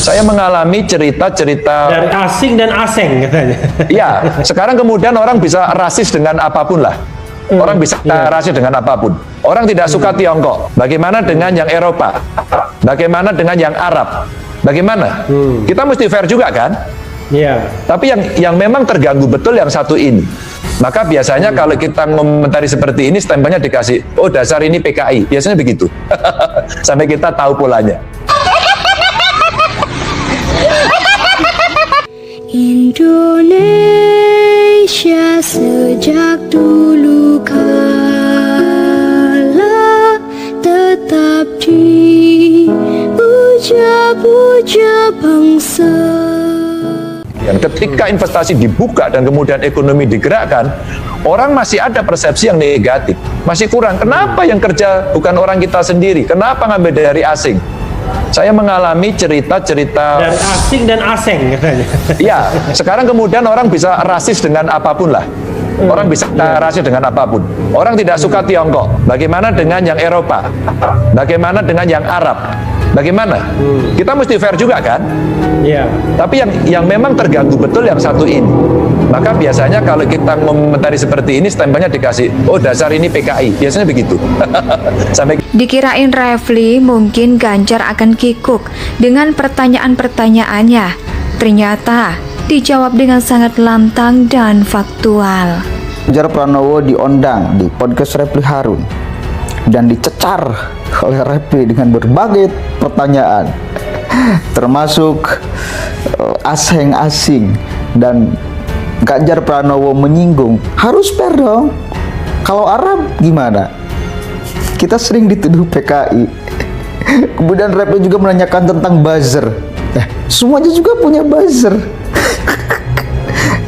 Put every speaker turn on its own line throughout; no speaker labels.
Saya mengalami cerita-cerita
dari asing dan aseng katanya.
Ya, sekarang kemudian orang bisa rasis dengan apapun lah. Orang bisa rasis dengan apapun. Orang tidak suka Tiongkok. Bagaimana dengan yang Eropa? Bagaimana dengan yang Arab? Bagaimana? Kita mesti fair juga kan?
Iya.
Tapi yang memang terganggu betul yang satu ini. Maka biasanya kalau kita mengomentari seperti ini, stempelnya dikasih, oh dasar ini PKI. Biasanya begitu. Sampai kita tahu polanya.
Indonesia sejak dulu kala tetap dipuja-puja bangsa.
Dan ketika investasi dibuka dan kemudian ekonomi digerakkan, orang masih ada persepsi yang negatif, masih kurang. Kenapa yang kerja bukan orang kita sendiri? Kenapa ngambil dari asing? Saya mengalami cerita-cerita
dari asing dan aseng katanya.
Ya, sekarang kemudian orang bisa rasis dengan apapun lah. Orang bisa rasis dengan apapun. Orang tidak suka Tiongkok. Bagaimana dengan yang Eropa? Bagaimana dengan yang Arab? Bagaimana? Kita mesti fair juga kan?
Iya.
Tapi yang memang terganggu betul yang satu ini. Maka biasanya kalau kita mengomentari seperti ini, stempelnya dikasih, oh dasar ini PKI. Biasanya begitu. Sampai
Dikirain Refly mungkin Ganjar akan kikuk dengan pertanyaan-pertanyaannya. Ternyata dijawab dengan sangat lantang dan faktual.
Ganjar Pranowo diundang di podcast Refly Harun dan dicecar oleh Refly dengan berbagai pertanyaan, termasuk asing dan Ganjar Pranowo menyinggung, harus fair dong. Kalau Arab gimana? Kita sering dituduh PKI. Kemudian Refly juga menanyakan tentang buzzer. Semuanya juga punya buzzer.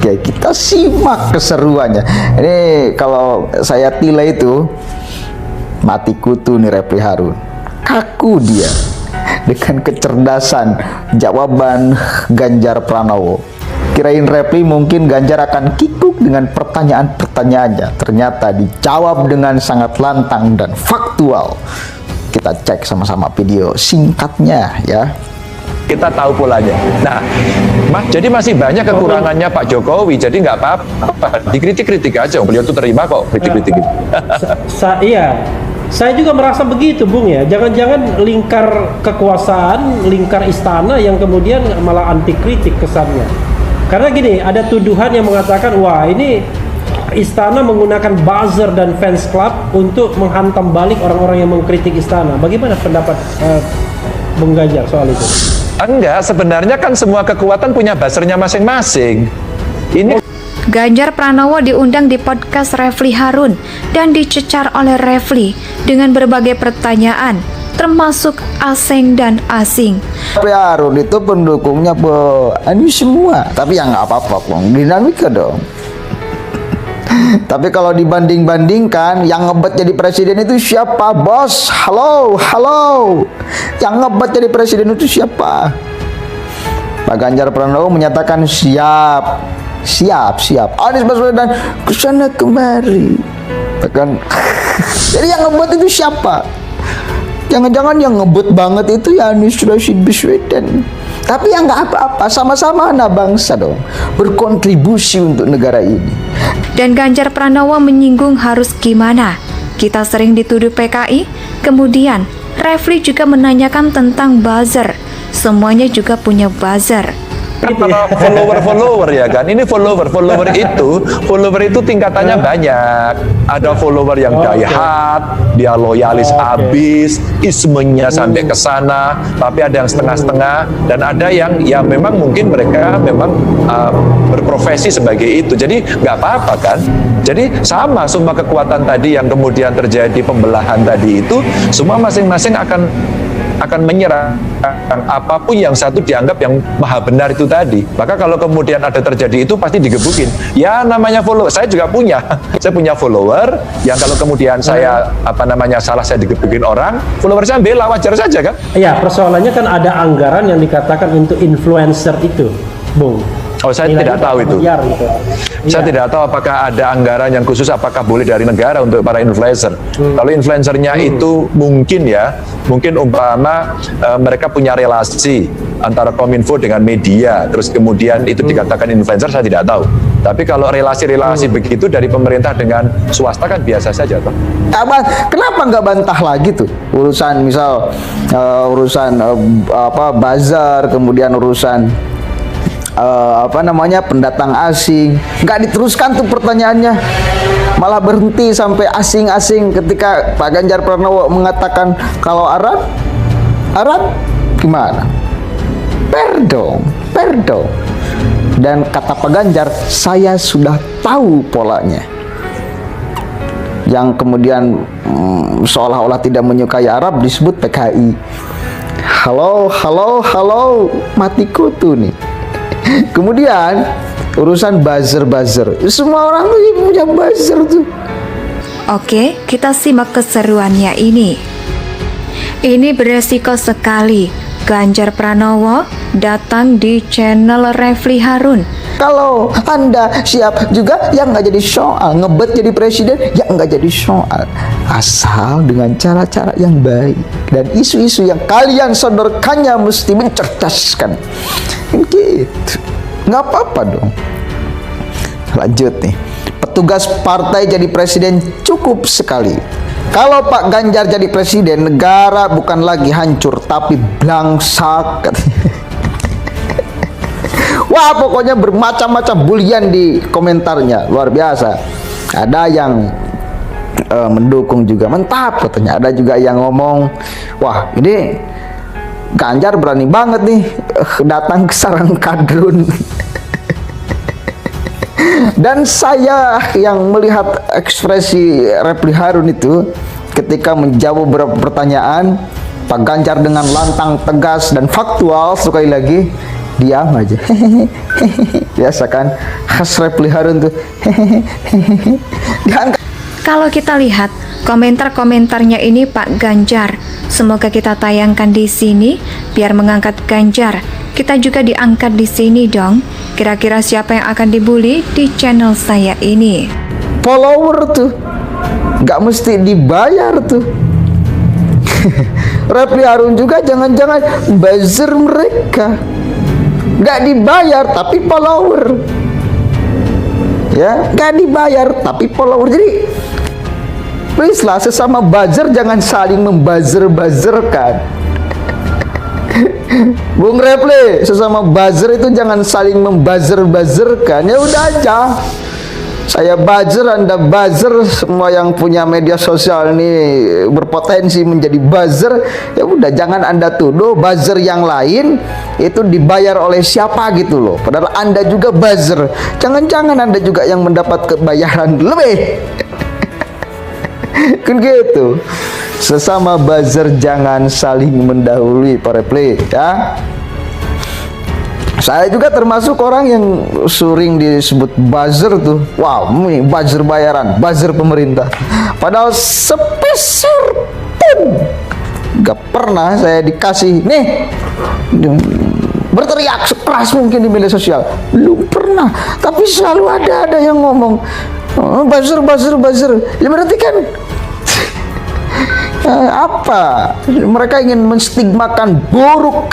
Oke, kita simak keseruannya. Ini kalau saya tilai itu mati kutu nih Refly Harun. Kaku dia dengan kecerdasan jawaban Ganjar Pranowo. Kirain Refly mungkin Ganjar akan kikuk dengan pertanyaan-pertanyaannya. Ternyata dijawab dengan sangat lantang dan faktual. Kita cek sama-sama video singkatnya ya.
kita tahu polanya. Nah, jadi masih banyak kekurangannya Pak Jokowi, jadi nggak apa-apa, dikritik-kritik aja, beliau tuh terima kok kritik-kritik itu.
Iya, saya juga merasa begitu, Bung ya. Jangan-jangan lingkar kekuasaan, lingkar istana yang kemudian malah anti kritik kesannya. Karena gini, ada tuduhan yang mengatakan, wah ini istana menggunakan buzzer dan fans club untuk menghantam balik orang-orang yang mengkritik istana. Bagaimana pendapat Bung Ganjar soal itu?
Enggak, sebenarnya kan semua kekuatan punya buzzernya masing-masing. Ini
Ganjar Pranowo diundang di podcast Refly Harun dan dicecar oleh Refly dengan berbagai pertanyaan, termasuk asing dan asing.
Refly Harun itu pendukungnya ini semua, tapi ya nggak apa-apa, dinamika dong. Tapi kalau dibanding-bandingkan, yang ngebet jadi presiden itu siapa, bos? Halo. Yang ngebet jadi presiden itu siapa? Pak Ganjar Pranowo menyatakan siap. Anies Baswedan kesana kemari. Bahkan, jadi yang ngebet itu siapa? Jangan-jangan yang ngebet banget itu ya Anies Rashid Baswedan. Tapi yang nggak apa-apa, sama-sama anak bangsa dong, berkontribusi untuk negara ini.
Dan Ganjar Pranowo menyinggung harus gimana. Kita sering dituduh PKI, kemudian Refly juga menanyakan tentang buzzer. Semuanya juga punya buzzer.
follower ya kan, ini follower itu tingkatannya banyak. Ada follower yang diehard, dia loyalis abis, ismenya sampai ke sana, tapi ada yang setengah-setengah, dan ada yang ya memang mungkin mereka memang berprofesi sebagai itu, jadi nggak apa-apa kan. Jadi sama semua kekuatan tadi yang kemudian terjadi pembelahan tadi itu, semua masing-masing akan menyerang apapun yang satu dianggap yang maha benar itu tadi. Maka kalau kemudian ada terjadi itu pasti digebukin. Ya namanya follower, saya juga punya. Saya punya follower yang kalau kemudian saya salah, saya digebukin orang, follower saya bela, wajar saja kan?
Iya, persoalannya kan ada anggaran yang dikatakan untuk influencer itu, Bung.
Oh, saya
Nilainya
tidak tahu
berapa
itu.
miliar gitu.
Saya
Iya.
tidak tahu apakah ada anggaran yang khusus, apakah boleh dari negara untuk para influencer. Kalau influencernya itu mungkin umpama mereka punya relasi antara Kominfo dengan media, terus kemudian itu dikatakan influencer, saya tidak tahu. Tapi kalau relasi-relasi begitu dari pemerintah dengan swasta kan biasa saja, toh.
Abang, kenapa nggak bantah lagi tuh urusan misal bazar, kemudian urusan pendatang asing, nggak diteruskan tuh pertanyaannya, malah berhenti sampai asing-asing ketika Pak Ganjar Pranowo mengatakan kalau Arab gimana? Perdong. Dan kata Pak Ganjar, saya sudah tahu polanya. Yang kemudian seolah-olah tidak menyukai Arab disebut PKI. Halo, mati kutu nih. Kemudian urusan buzzer, semua orang tuh punya buzzer tuh.
Oke, kita simak keseruannya ini. Ini beresiko sekali. Ganjar Pranowo datang di channel Refli Harun.
Kalau Anda siap juga, ya nggak jadi soal. Ngebet jadi presiden, ya nggak jadi soal. Asal dengan cara-cara yang baik. Dan isu-isu yang kalian sodorkannya mesti mencerdaskan. Gitu. Nggak apa-apa dong. Lanjut nih. Petugas partai jadi presiden cukup sekali. Kalau Pak Ganjar jadi presiden, negara bukan lagi hancur, tapi blangsak. Wah, pokoknya bermacam-macam bulian di komentarnya, luar biasa. Ada yang mendukung juga, mantap katanya. Ada juga yang ngomong, wah ini Ganjar berani banget nih datang ke sarang kadrun. Dan saya yang melihat ekspresi Refli Harun itu ketika menjawab beberapa pertanyaan, Pak Ganjar dengan lantang, tegas, dan faktual, sekali lagi diam aja. Biasa kan, khas Refli Harun tuh.
Kalau kita lihat komentar-komentarnya ini Pak Ganjar, semoga kita tayangkan di sini biar mengangkat Ganjar. Kita juga diangkat di sini dong. Kira-kira siapa yang akan dibully di channel saya ini?
Follower tuh nggak mesti dibayar tuh. Refli Harun juga jangan-jangan buzzer mereka, nggak dibayar tapi follower, ya nggak dibayar tapi follower. Jadi please lah, sesama buzzer jangan saling membuzzer-buzzerkan. Bung Refli, sesama buzzer itu jangan saling membuzzer-buzzerkan. Ya udah aja, saya buzzer, Anda buzzer, semua yang punya media sosial ini berpotensi menjadi buzzer. Ya udah, jangan Anda tuduh buzzer yang lain itu dibayar oleh siapa gitu loh. Padahal Anda juga buzzer. Jangan-jangan Anda juga yang mendapat kebayaran lebih. Kan gitu. Sesama buzzer jangan saling mendahului, Pak Refli, ya. Saya juga termasuk orang yang sering disebut buzzer tuh. Wow, ini buzzer bayaran, buzzer pemerintah. Padahal sepeser pun gak pernah saya dikasih nih berteriak sekeras mungkin di media sosial. Belum pernah. Tapi selalu ada yang ngomong, oh, buzzer. Ya berarti kan apa? Mereka ingin menstigmakan buruk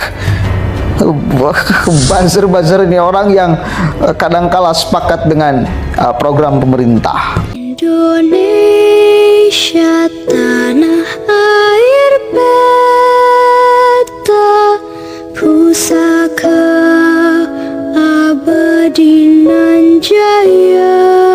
buzzer ini, orang yang kadangkala sepakat dengan program pemerintah.
Indonesia tanah air beta, pusaka abadi nan jaya.